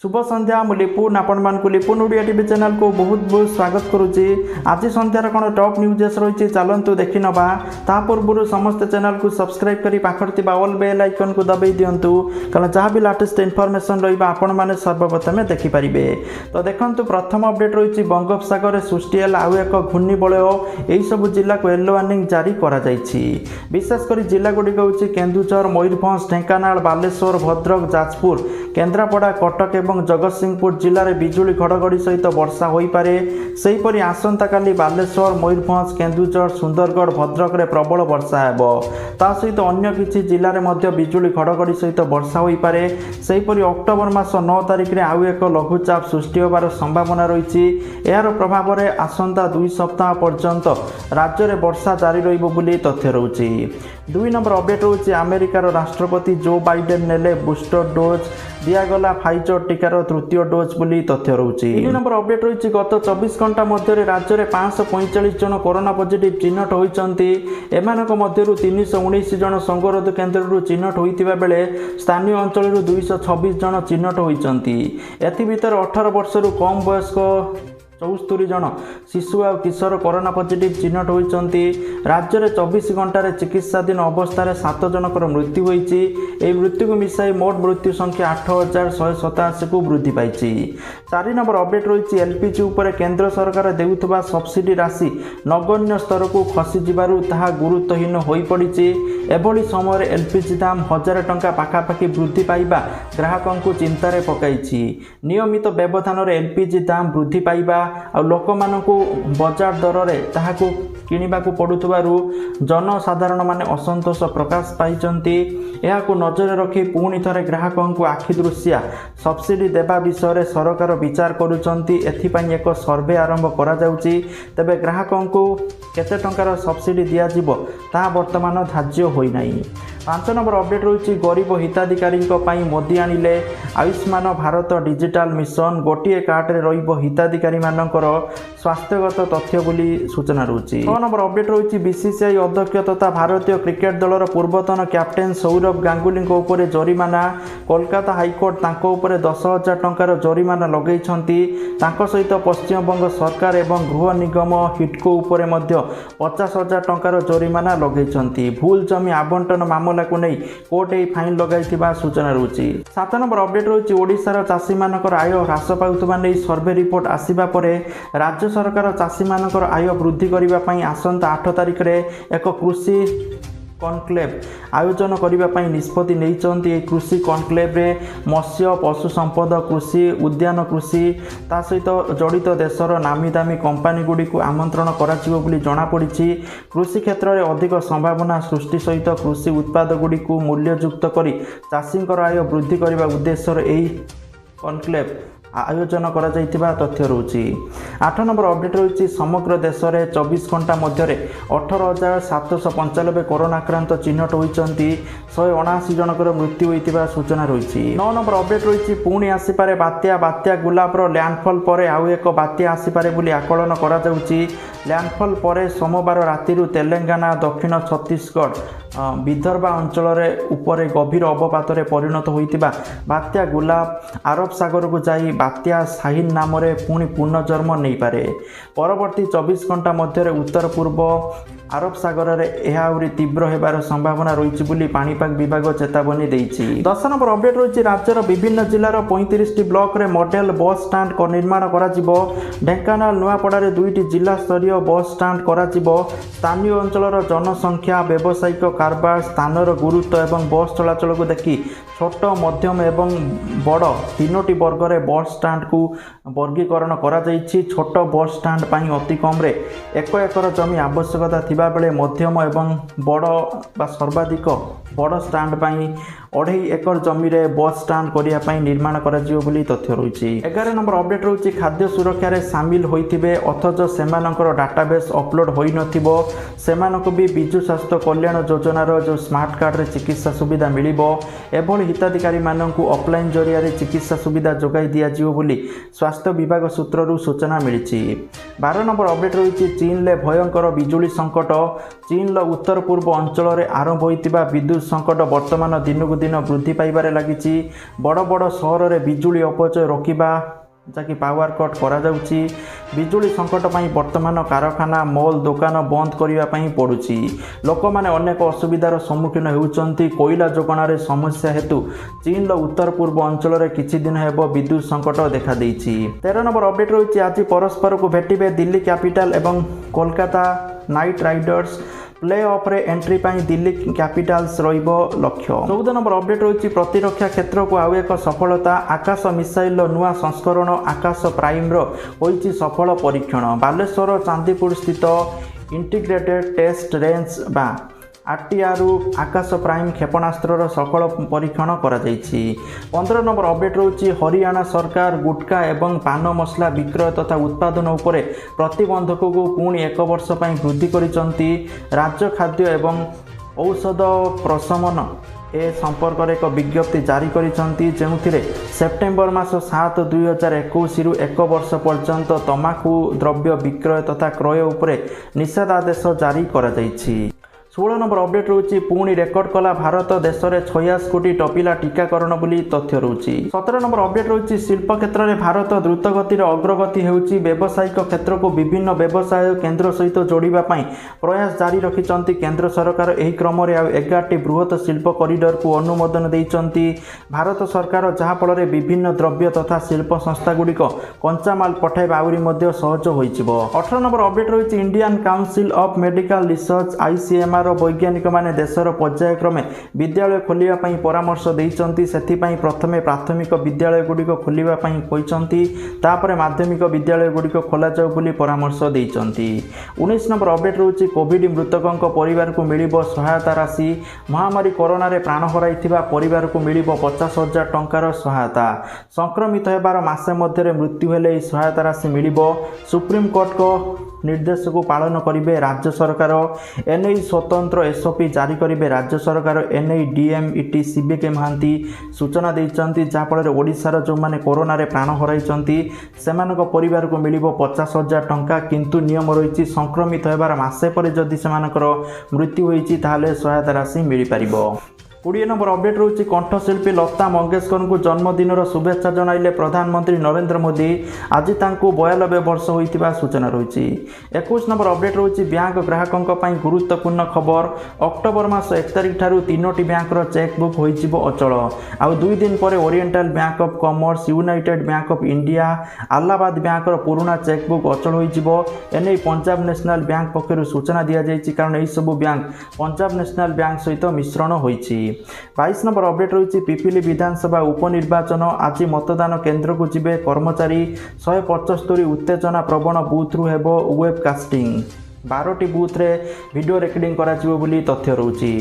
शुभ संध्या मु लिपुन आपण लिपुन Odia TV channel को बहुत बहुत स्वागत करुच्ची। आज संध्यार कौन टॉप न्यूज़ रही चलतु देखी नवा ता पूर्व समस्त चैनल को सब्सक्राइब करी पाखर ऑल बेल आइकन को दबाई दिंतु कारण जहाँ भी लाटेस्ट इनफॉरमेशन रहा आपण मैंने सर्वप्रथम देखिपारे। तो देखो प्रथम अपडेट रही बंगोपसागर सृष्टि है आउ एक घूर्णिबलय यही सब जिला को येलो वार्निंग जारी करा विशेषकर जिला गुड़िक हूँ केन्दुझर, मयूरभंज, ढेंकानाल, बालेश्वर, भद्रक, जाजपुर, केन्द्रापड़ा, कटक एवं जगतसिंहपुर जिले में बिजुली घड़घड़ी सहित वर्षा हो पारे। सेहीपरि आसंता काली बालेश्वर, मयूरभंज, केन्दुझर, सुंदरगढ़, भद्रक में प्रबल वर्षा हेबो। ता सहित अन्य किछि जिले में बिजुली घड़घड़ी सहित वर्षा हो पारे। सेहीपरि अक्टोबर मास 9 तारिख में आउ एक लघुचाप सृष्टि होबार संभावना रही। यार प्रभाव में आसंता 2 सप्ताह पर्यंत राज्य में वर्षा जारी रहिबो बोली तथ्य रहुछि। 2 नंबर अपडेट रही अमेरिकार राष्ट्रपति जो बाइडेन नेले बूस्टर डोज दिगला फाइजर टीकार तृतीय डोज बोली तथ्य रही। 3 नंबर अपडेट रही गत 24 घंटा मध्य राज्य में 545 जन कोरोना पॉजिटिव चिन्हट होती। एमानक मध्यरु 319 जन संगरोध केन्द्र चिन्हट होता बेले स्थानीय अंचल 226 जन चिन्हट होती। एथिभितर 18 वर्ष कम वयस्क 74 जन शिशु और किशोर कोरोना पॉजिटिव चिन्हट होती। राज्य में 24 घंटे चिकित्साधीन अवस्था 7 जनकर मृत्यु होती। मृत्यु को मिसाई मोट मृत्यु संख्या 8187 को वृद्धि पाई। 4 नंबर अपडेट रही एलपीजी उपर केंद्र सरकार देउथबा सब्सिडी राशि नगण्य स्तर को खसीजु ताहा गुरुत्वहीन हो पड़ी। एभली समय एलपीजी दाम 1000 टंका पाखापाखि वृद्धि पाइबा ग्राहकों को चिंतार पकाई। नियमित व्यवधान एलपीजी दाम वृद्धि पाइबा आ लोक मानकु बजार दर रे ताहाकु किनिबाकु पडुथबारु जनसाधारण माने असंतोष प्रकाश पाइचंती। एहाकु नजर रखी पुणी थरे ग्राहकों को आखि दृश्या सब्सिडी देबा विषय सरकार विचार करुचंती। एथिपाई एक सर्वे आरंभ करा जाउची। तबे ग्राहकों को केते टंकार सब्सिडी दिया जिवो ताहा वर्तमान धार्य होई नाही। 5 नंबर अपडेट रही गरीब हिताधिकारी मोदी आनिले आयुष्मान भारत डिजिटल मिशन। गोटे कार्ड रे हिताधिकारी मानकर स्वास्थ्यगत तथ्य बोली सूचना रही। 6 नंबर अपडेट रही बीसीसीआई अध्यक्ष तथा भारतीय क्रिकेट दलर पूर्वतन कैप्टेन सौरभ गांगुली उपर जरिमाना। कोलकाता हाईकोर्ट तांको उपर 10,000 टंकार जरिमाना लगे सहित पश्चिमबंग सरकार एवं गृह निगम हिटको उपर 50,000 टंकार जरिमाना लगे। भूल जमी आवंटन मामला को नहीं कोर्ट ए फाइन लगाई सूचना रही। 7 नंबर अपडेट रही ओडिशार चाषी मानकर आय ह्रास पाउथबा नहीं सर्वे रिपोर्ट आसिबा परे राज्य सरकार चाषी मानकर आय वृद्धि करने आसंता 8 तारिख रे एक कृषि कॉन्क्लेव आयोजन करने निष्पत्ति नहीं। कृषि कॉन्क्लेव रे मत्स्य, पशु संपद, कृषि, उद्यान कृषि ता सहित जड़ित देशर नामी दामी कंपानी गुड़ी को आमंत्रण कर जमापड़ी। कृषि क्षेत्र में अधिक संभावना सृष्टि सहित कृषि उत्पाद गुड़ी को मूल्ययुक्त कर चाषी आय वृद्धि करने उद्देश्य यही कॉन्क्लेव आयोजन करा तथ्य रही। 8 नंबर अपडेट रही समग्र देश में 24 घंटा मध्य 18,795 कोरोना आक्रांत चिन्हट होती। 179 जनकर मृत्यु होता सूचना रही। 9 नंबर अपडेट रही पुणी आसीपारे बात्या गुलाबर लैंडफॉल पर आउ एक बात्या आसीपारे बोली आकलन करा जाउची। लैंडफॉल पर सोमवार राति तेलंगाना, दक्षिण छत्तीसगढ़, विदर्भ अंचल उपरे गभीर अवपात परिणत होता बात्या गुलाब अरब सागर को जाई बात्या शाहीन नाम पुणी पुनर्जन्म नहीं पारे। परवर्ती 24 घंटा मध्य उत्तर पूर्व अरब सागर में यह तीव्र होबार संभावना रही पाणीपाग विभाग चेतावनी देइछि। 10 नंबर अपडेट रही राज्यर विभिन्न जिलार 35 ब्लॉक रे मॉडल बस स्टैंड निर्माण करा जिवो। ढेंकानाल नुआपड़ा 2टी जिला स्तरीय बस स्टैंड करा जिवो। स्थानीय अंचल जनसंख्या, व्यावसायिक कारबार, स्थानर गुरुत्व एवं बस चलाचल को देखी छोट, मध्यम एवं बड़ 3टी वर्ग रे बस स्टैंड को वर्गीकरण करा जाइछि। छोट बस स्टैंड पई अति कम रे 1 एकर जमी आवश्यकता थिबा बेले मध्यम एवं बड़ बा सर्वाधिक बड़ स्टैंड पई 2.5 एकर जमी रे बस स्टैंड करिया पई निर्माण करा जिवो बोली तथ्य रही। 11 नंबर अपडेट रही खाद्य सुरक्षा रे शामिल होइथिबे अथच सेमानकर डाटाबेस अपलोड होई नथिबो सेमानक भी विजु स्वास्थ्य कल्याण योजनार जो स्मार्ट कार्ड रे चिकित्सा सुविधा मिलिबो। एभली हिताधिकारी माननकु ऑफलाइन जरिया रे चिकित्सा सुविधा जोगाई दिया जिवो बोली स्वास्थ्य विभाग सूत्ररू सूचना मिली। 12 नंबर अपडेट रही चीन ले भयंकर बिजुली संकट। चीन उत्तर पूर्व अंचल आरंभ होइतिबा विद्युत संकट वर्तमान दिनकू दिन वृद्धि पाइबारे लागिछि। बड़ बड़ सहर में बिजुली अपचय रोकिबा जहाँकि पावर कट करा जाउछि। बिजुली संकट पई वर्तमान कारखाना मॉल दुकान बंद करने पड़ुछि। लोक मैंने अनेक असुविधार सम्मुखीन होउछन्ति। कोयला जोगाणर समस्या हेतु चीन उत्तर पूर्व अंचल में किछि दिन हेब विद्युत संकट देखा देइछि। 13 नंबर अपडेट रही आज परस्पर को भेटिबे दिल्ली कैपिटल एवं Kolkata night Riders. Play of रे एंट्री पाई दिल्ली कैपिटल्स रहिबो लक्ष्य। 14 नंबर अपडेट रही प्रतिरक्षा क्षेत्र को आउ एक सफलता। आकाश मिसाइल नुआ संस्करण आकाश प्राइम होइछि सफल परीक्षण। बालेश्वर चांदीपुर स्थित इंटीग्रेटेड टेस्ट रेंज बा आरटीआर आकाश प्राइम क्षेपणास्त्र सफल परीक्षण करा जाइछि। 15 नंबर अपडेट रही हरियाणा सरकार गुटखा एवं पान मसला विक्रय तथा उत्पादन उपरे प्रतिबंधक को पुणी 1 वर्ष पई वृद्धि करिसंती। राज्य खाद्य एवं औषध प्रशमन ए संपर्क में एक विज्ञप्ति जारी करिसंती जेउथिरे सेप्टेम्बर मास 7 2021 रु 1 वर्ष पर्यंत तमाकू द्रव्य विक्रय तथा क्रय उपरे निषेधादेश जारी करा जाइछि। 16 नंबर अपडेट रही पुणी रेकर्ड कला भारत देश में 86 कोटी टपिला टीकाकरण बोली तथ्य रही। 17 नंबर अपडेट रही शिल्प क्षेत्र में भारत द्रुत गतिर अग्रगति होउछि। व्यावसायिक क्षेत्र को विभिन्न व्यवसाय केन्द्र सहित जोड़ापी प्रयास जारी रखिंट केन्द्र सरकार। यही क्रम 11टी बृहत शिल्प कॉरिडोर को अनुमोदन देइचंती भारत सरकार, जहाँफल विभिन्न द्रव्य तथा शिल्प संस्था गुड़िक कंचामाल पठाइबा आहुरी मध्य सहज होइजिबो। 18 नंबर अपडेट रही Indian council of medical research ICMR वैज्ञानिक माने देशर पर्यायक्रमे विद्यालय खोलिया पई परामर्श देइचंती। सेथिपई प्रथमे प्राथमिक विद्यालय गुड़िक खोलिबा पई कहिचंती, तापरे माध्यमिक विद्यालय गुड़िक खोला जाउ बोली परामर्श देइचंती। 19 नंबर अपडेट रही कोविड मृतकों परिवार को मिलिबो सहायता राशि। महामारी कोरोना रे प्राण हराइथिबा परिवार को मिलिबो 50,000 टंकार सहायता। संक्रमित हेबार मासे मध्य मृत्यु हेले सहायता राशि मिलिबो। सुप्रीम कोर्ट को निर्देश को पालन करेंगे राज्य सरकार। एनई स्वतंत्र एसओपी जारी करेंगे राज्य सरकार। एनई डीएमईटी सीबीके महांती सूचना देइचंती, जहाँफल ओडिशार जो माने कोरोना रे प्राण हराइचंती सेमानक परिवार को मिलिबो 50,000 टंका। किंतु नियम रही संक्रमित होबार मासे पर जदि सेमानकर मृत्यु होइछि ताहले सहायता राशि मिल पारिबो। 20 नंबर अपडेट रही कंठशिल्पी लता मंगेशकर को जन्मदिनर शुभेच्छा जणाइले प्रधानमंत्री नरेंद्र मोदी। आज तांको 92 वर्ष होइतिबा सूचना रही। 21 नंबर अपडेट रही बैंक ग्राहकों पर गुरुत्वपूर्ण खबर। अक्टोबर मास 1 तारिख ठारू 3टी बैंकर चेकबुक होइजिबो अचल। आउ 2 दिन पर oriental bank of commerce, United bank of India, Allahabad banker पुराना चेकबुक अचल होइजिबो। एने पंजाब नेशनल बैंक पक्षर सूचना दिया जाइछि, कारण एही सब बैंक पंजाब नेशनल बैंक सहित मिश्रण होइछि। 22 नंबर अपडेट रही पिपिली विधानसभा उपनिर्वाचन। आज मतदान केन्द्र को जिबे कर्मचारी। 175 उत्तेजना प्रवण बूथ रु हेबो वेबकास्टिंग। 12टी बूथ रे वीडियो रेकर्डिंग करा जिवो बोली तथ्य रही।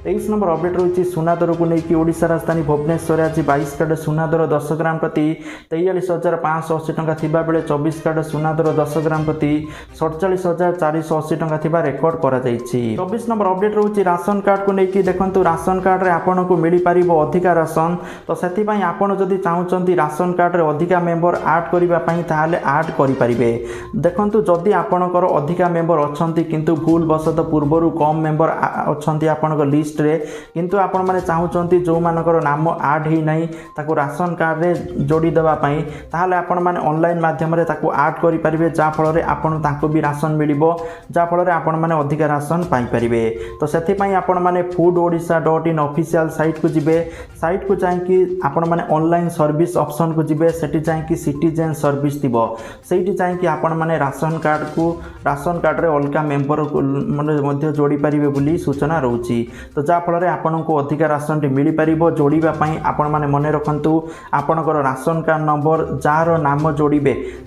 23 नंबर अपडेट रही सुना दर को लेकिन ओडिशा राजधानी भुवनेश्वर आज 22 कार्ड सुना दर 10 ग्राम प्रति 43,580 टंका थिबा बेले 24 कार्ड सुना दर 10 ग्राम प्रति 47,480 टंका थिबा रेकर्ड करा जाइछि। 24 नंबर अपडेट रही राशन कार्ड को लेकिन देखंतु राशन कार्ड रे आपन को मिली पारिबो अधिका राशन। तो सेति पई आपन जदि चाहुचंती राशन कार्ड रे अधिका मेंबर ऐड करिबा पई ताहाले ऐड करि परिबे। देखंतु जदि आपनकर अधिका मेंबर अच्छी किंतु भूल वशत पूर्वर कम मेंबर अच्छा आपण लिस्ट रे, किंतु आपण मैंने चाहूँगी जो मानकर नाम आड ही नहीं ताको राशन कार्ड रे जोड़ी देवाई, ताहले आपण मैंने ऑनलाइन माध्यम रे ताको आड करि परिबे, जा फल आपण ताको भी राशन मिलिबो, जा फल आपण मैंने अधिक राशन पाई परिबे। तो सेति पई आपण मैंने foododisha.in ऑफिशियल साइट को जिबे। साइट को जाइए आपण मैंने ऑनलाइन सर्विस ऑप्शन को जिबे, सेठी जाइए सिटीजन सर्विस थिबो, सेठी जाइए आपण मैंने राशन कार्ड रे अलगा मेंबर को जोड़ी पारिबे बोली सूचना रहुची। तो जा फल आपन को अधिक राशन मिल पार। जोड़ापी आपण मैंने मन रखु आपणकर राशन कार्ड नंबर जार नाम जोड़े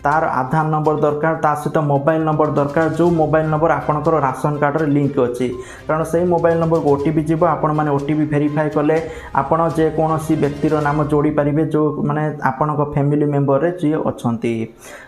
तार आधार नंबर दरकार, ता सहित मोबाइल नंबर दरकार, जो मोबाइल नंबर आपणकर राशन कार्ड रे लिंक अच्छी, कारण से मोबाइल नंबर को ओटीपी जीव। आपण मैंने ओटीपी वेरीफाई कले आपण जेकोसी व्यक्तिर नाम जोड़ी पारिबे जो माने आपण फैमिली मेंबर रे जी अच्छी।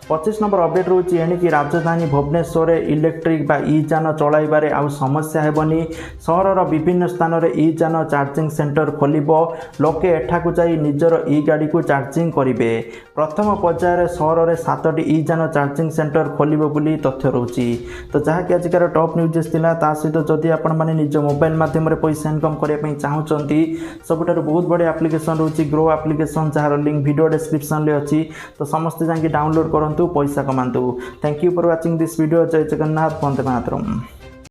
25 नंबर अपडेट रही एणिकी राजधानी भुवनेश्वर इलेक्ट्रिक बा ई जान चलाइबारे आउ समस्या हेबनी। सहरर विभिन्न स्थान रे ई जान चार्जिंग सेंटर खोलिबो, लोके एठाकु जाई निजर ई गाड़ी को चार्जिंग करिवे। प्रथम पर्यायर सहर में 7टी ई-जान चार्जिंग सेंटर खोलिबो बोली तथ्य रहउची। तो जहाँकि आजिकार टॉप न्यूज़ थिला ता सहित जदि आपण माने निज मोबाइल माध्यम रे पैसा इनकम करिया पई चाहुचंती सबुठारु बहुत बड़ी एप्लिकेशन रहउची ग्रो एप्लिकेशन जहार लिंक वीडियो डिस्क्रिप्शन ले अछि। तो समस्त जांगी डाउनलोड करंतु पैसा कमांतु। Thank you for watching this video. जय जगन्नाथ, वंदे मातरम।